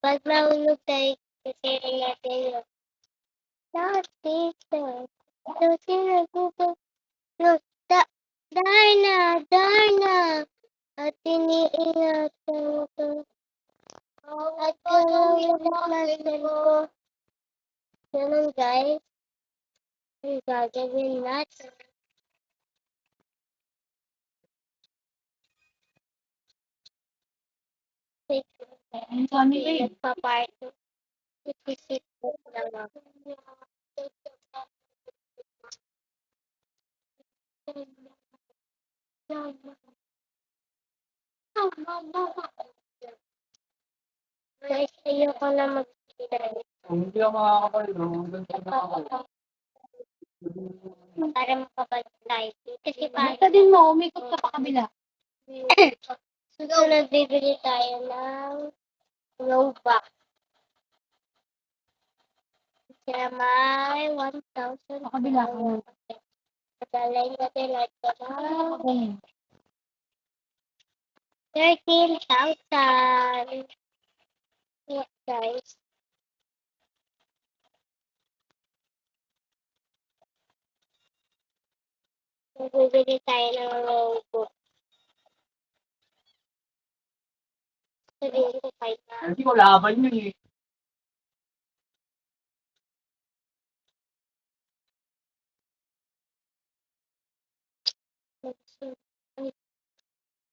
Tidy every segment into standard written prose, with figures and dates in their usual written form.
Pag nahulog tayo, kasi natin yun. Dati sa, dati nagpupo, no, Darna, at iniingatan ko. At yung naman ko, ganun guys, yung gagawin natin. Ang dami eh. Nagpa-party. Isisip ko lang ako. Guys, ayoko na mag-try. Hindi ako makakapal. Para makapag-live. Kasi Basta din mo, umikot ka pa kabila. susunod bibili tayo ng Robux. Kaya may 1,000. Sa kabila. Padalay natin like ko na Okay. 13,000. Yeah, guys. Bibili tayo ng Robux. Sabihin ko kayo na. Hindi ko laban yun eh.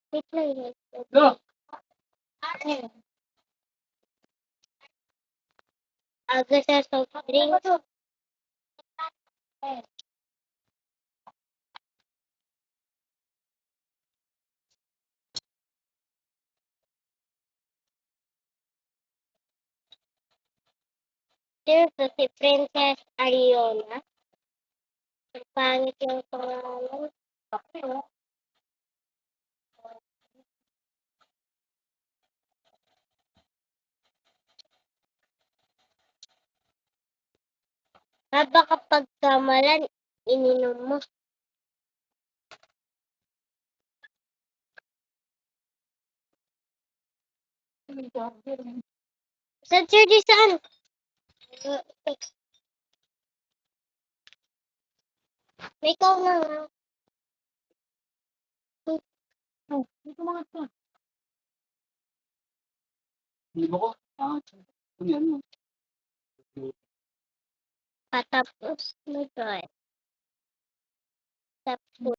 Wait lang. No! Aga sa soft drinks. Ito si Princess Ariona. Ang pangit yung pangalan. Baka pagkamalan, ininom mo. Saan Sir Disan? May ikaw na nga. Oh, dito mga ito. Hindi mo ko. Yan mo. Patapos na tayo. Tapos.